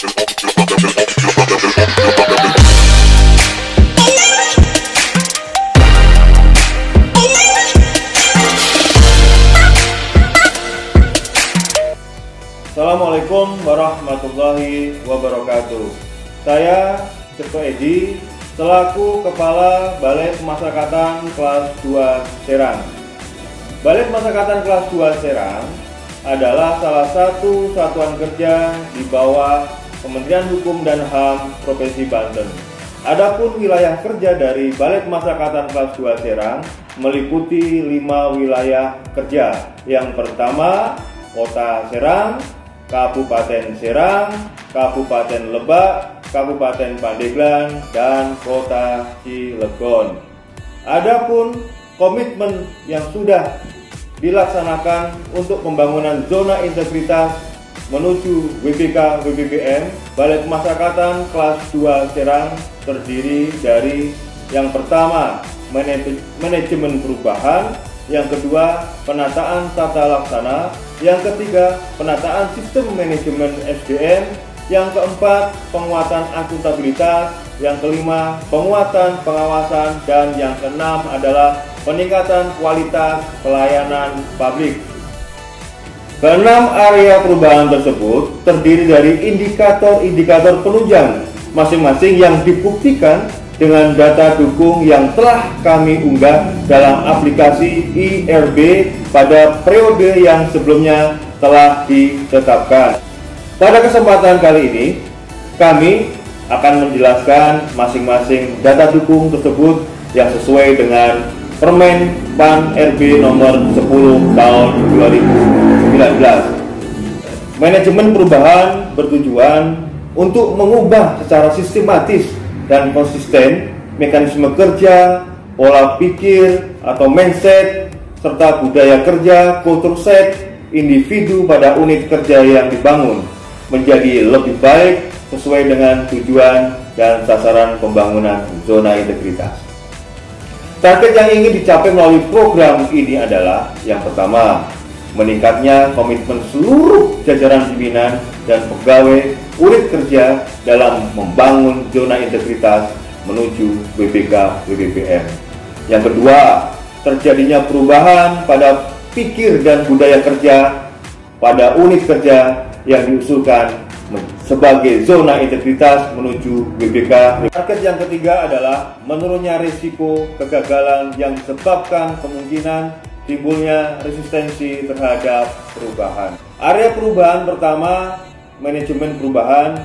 Assalamualaikum warahmatullahi wabarakatuh. Saya Ceko Edi selaku Kepala Balai Pemasyarakatan Kelas 2 Serang. Balai Pemasyarakatan Kelas 2 Serang adalah salah satu satuan kerja di bawah Kementerian Hukum dan HAM Provinsi Banten. Adapun wilayah kerja dari Balai Pemasyarakatan Kelas 2 Serang meliputi 5 wilayah kerja. Yang pertama, Kota Serang, Kabupaten Serang, Kabupaten Lebak, Kabupaten Pandeglang, dan Kota Cilegon. Adapun komitmen yang sudah dilaksanakan untuk pembangunan zona integritas menuju WBK WBBM, Balai Pemasyarakatan Kelas 2 Serang terdiri dari yang pertama, manajemen perubahan, yang kedua, penataan tata laksana, yang ketiga, penataan sistem manajemen SDM, yang keempat, penguatan akuntabilitas, yang kelima, penguatan pengawasan, dan yang keenam adalah peningkatan kualitas pelayanan publik. Keenam area perubahan tersebut terdiri dari indikator-indikator penunjang masing-masing yang dibuktikan dengan data dukung yang telah kami unggah dalam aplikasi IRB pada periode yang sebelumnya telah ditetapkan. Pada kesempatan kali ini, kami akan menjelaskan masing-masing data dukung tersebut yang sesuai dengan Permen PAN RB nomor 10 tahun 2019. Manajemen perubahan bertujuan untuk mengubah secara sistematis dan konsisten mekanisme kerja, pola pikir atau mindset, serta budaya kerja, culture set, individu pada unit kerja yang dibangun menjadi lebih baik sesuai dengan tujuan dan sasaran pembangunan zona integritas. Target yang ingin dicapai melalui program ini adalah yang pertama, meningkatnya komitmen seluruh jajaran pimpinan dan pegawai unit kerja dalam membangun zona integritas menuju WBK WBBM. Yang kedua, terjadinya perubahan pada pikir dan budaya kerja pada unit kerja yang diusulkan sebagai zona integritas menuju WBK. Target yang ketiga adalah menurunnya risiko kegagalan yang disebabkan kemungkinan timbulnya resistensi terhadap perubahan. Area perubahan pertama, manajemen perubahan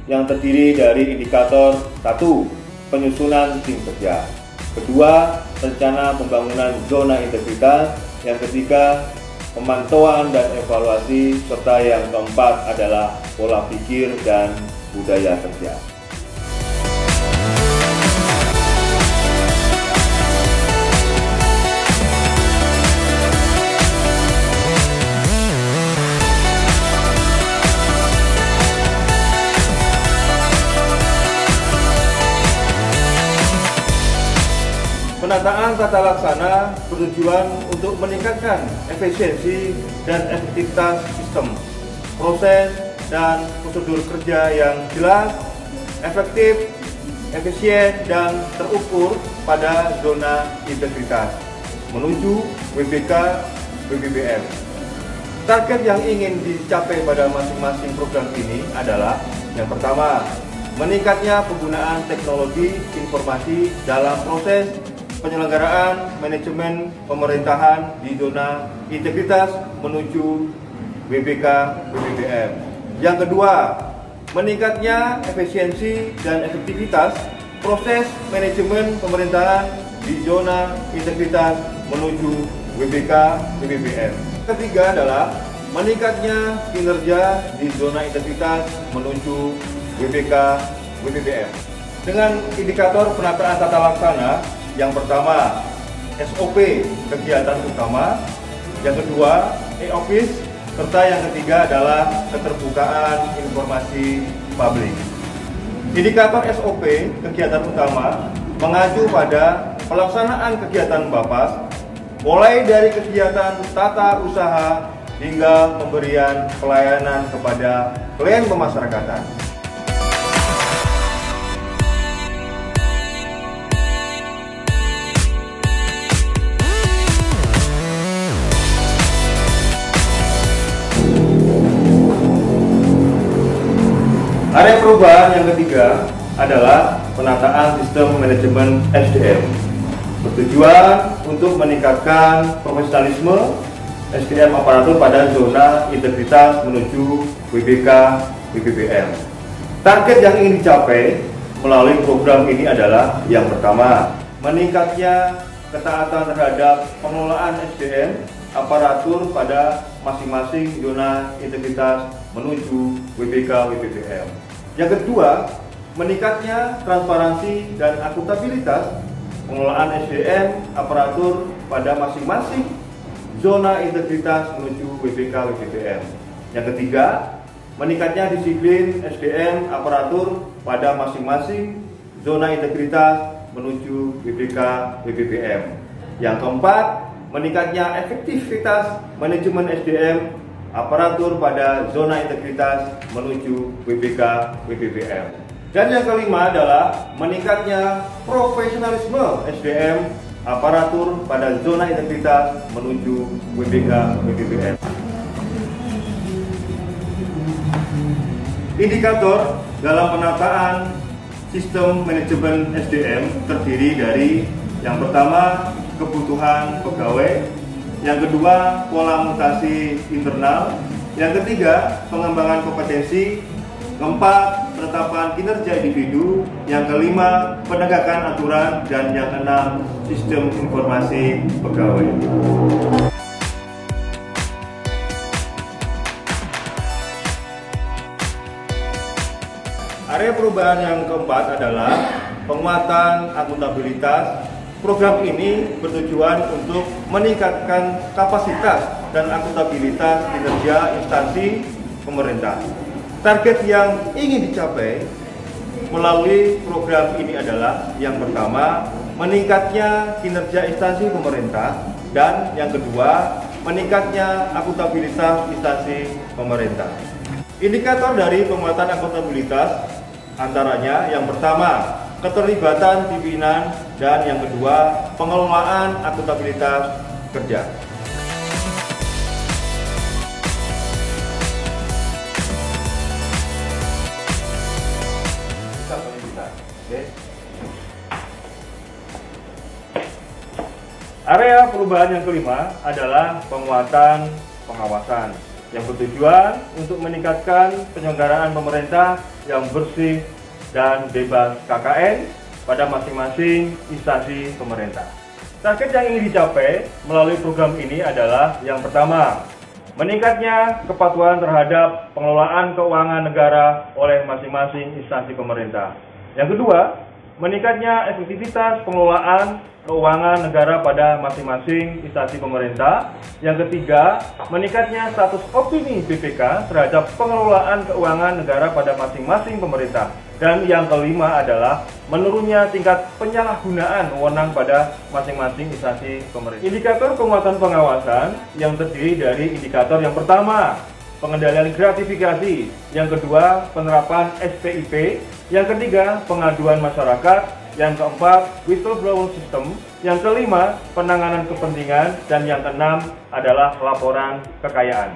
yang terdiri dari indikator 1, penyusunan tim kerja, kedua, rencana pembangunan zona integritas, yang ketiga, pemantauan dan evaluasi, serta yang keempat adalah pola pikir dan budaya kerja. Penataan tata laksana bertujuan untuk meningkatkan efisiensi dan efektivitas sistem, proses, dan prosedur kerja yang jelas, efektif, efisien, dan terukur pada zona integritas menuju WBK WBBM. Target yang ingin dicapai pada masing-masing program ini adalah yang pertama, meningkatnya penggunaan teknologi informasi dalam proses penyelenggaraan manajemen pemerintahan di zona integritas menuju WBK WBBM. Yang kedua, meningkatnya efisiensi dan efektivitas proses manajemen pemerintahan di zona integritas menuju WBK WBBM. Ketiga adalah meningkatnya kinerja di zona integritas menuju WBK WBBM. Dengan indikator penataan tata laksana, yang pertama, SOP kegiatan utama, yang kedua, e-office, serta yang ketiga adalah keterbukaan informasi publik. Indikator SOP kegiatan utama mengacu pada pelaksanaan kegiatan BAPAS, mulai dari kegiatan tata usaha hingga pemberian pelayanan kepada klien pemasyarakatan. Area perubahan yang ketiga adalah penataan sistem manajemen SDM, bertujuan untuk meningkatkan profesionalisme SDM aparatur pada zona integritas menuju WBK WBBM. Target yang ingin dicapai melalui program ini adalah yang pertama, meningkatnya ketaatan terhadap pengelolaan SDM aparatur pada masing-masing zona integritas menuju WBK WBBM. Yang kedua, meningkatnya transparansi dan akuntabilitas pengelolaan SDM aparatur pada masing-masing zona integritas menuju WBK WBBM. Yang ketiga, meningkatnya disiplin SDM aparatur pada masing-masing zona integritas menuju WBK WBBM. Yang keempat, meningkatnya efektivitas manajemen SDM aparatur pada zona integritas menuju WBK WBBM. Dan yang kelima adalah meningkatnya profesionalisme SDM aparatur pada zona integritas menuju WBK WBBM. Indikator dalam penataan sistem manajemen SDM terdiri dari yang pertama, kebutuhan pegawai, yang kedua, pola mutasi internal, yang ketiga, pengembangan kompetensi, keempat, penetapan kinerja individu, yang kelima, penegakan aturan, dan yang keenam, sistem informasi pegawai. Area perubahan yang keempat adalah penguatan akuntabilitas. Program ini bertujuan untuk meningkatkan kapasitas dan akuntabilitas kinerja instansi pemerintah. Target yang ingin dicapai melalui program ini adalah yang pertama, meningkatnya kinerja instansi pemerintah, dan yang kedua, meningkatnya akuntabilitas instansi pemerintah. Indikator dari penguatan akuntabilitas antaranya yang pertama, keterlibatan pimpinan, dan yang kedua, pengelolaan akuntabilitas kerja. Area perubahan yang kelima adalah penguatan pengawasan yang bertujuan untuk meningkatkan penyelenggaraan pemerintah yang bersih dan bebas KKN pada masing-masing instansi pemerintah. Target yang ingin dicapai melalui program ini adalah yang pertama, meningkatnya kepatuhan terhadap pengelolaan keuangan negara oleh masing-masing instansi pemerintah. Yang kedua, meningkatnya efektivitas pengelolaan keuangan negara pada masing-masing instansi pemerintah. Yang ketiga, meningkatnya status opini BPK terhadap pengelolaan keuangan negara pada masing-masing pemerintah. Dan yang kelima adalah menurunnya tingkat penyalahgunaan wewenang pada masing-masing instansi pemerintah. Indikator penguatan pengawasan yang terdiri dari indikator yang pertama, pengendalian gratifikasi, yang kedua, penerapan SPIP, yang ketiga, pengaduan masyarakat, yang keempat, whistleblower system, yang kelima, penanganan kepentingan, dan yang keenam adalah laporan kekayaan.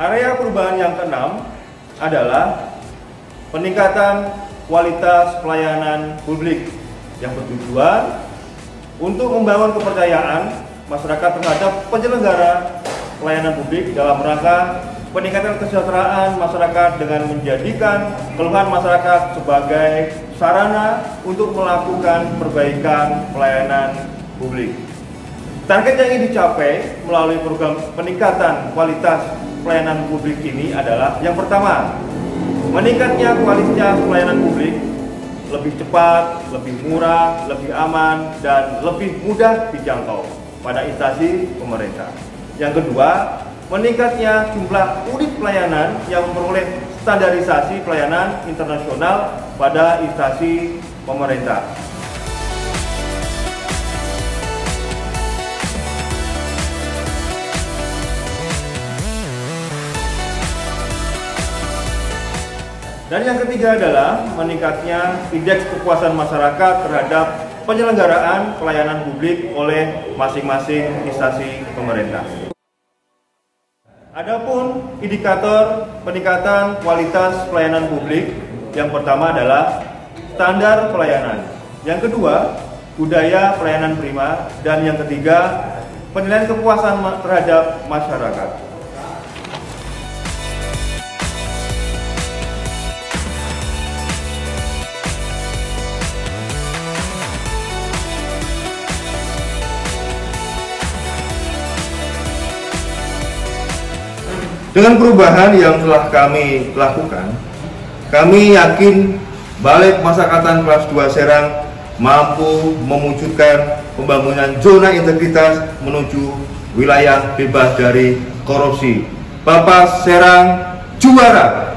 Area perubahan yang keenam adalah peningkatan kualitas pelayanan publik yang bertujuan untuk membangun kepercayaan masyarakat terhadap penyelenggara pelayanan publik dalam rangka peningkatan kesejahteraan masyarakat dengan menjadikan keluhan masyarakat sebagai sarana untuk melakukan perbaikan pelayanan publik. Target yang ingin dicapai melalui program peningkatan kualitas pelayanan publik ini adalah yang pertama, meningkatnya kualitas pelayanan publik lebih cepat, lebih murah, lebih aman, dan lebih mudah dijangkau pada instansi pemerintah. Yang kedua, meningkatnya jumlah unit pelayanan yang memperoleh standarisasi pelayanan internasional pada instansi pemerintah. Dan yang ketiga adalah meningkatnya indeks kepuasan masyarakat terhadap penyelenggaraan pelayanan publik oleh masing-masing instansi pemerintah. Adapun indikator peningkatan kualitas pelayanan publik, yang pertama adalah standar pelayanan, yang kedua budaya pelayanan prima, dan yang ketiga penilaian kepuasan terhadap masyarakat. Dengan perubahan yang telah kami lakukan, kami yakin Balai Pemasyarakatan Kelas 2 Serang mampu mewujudkan pembangunan zona integritas menuju wilayah bebas dari korupsi. Bapak Serang juara!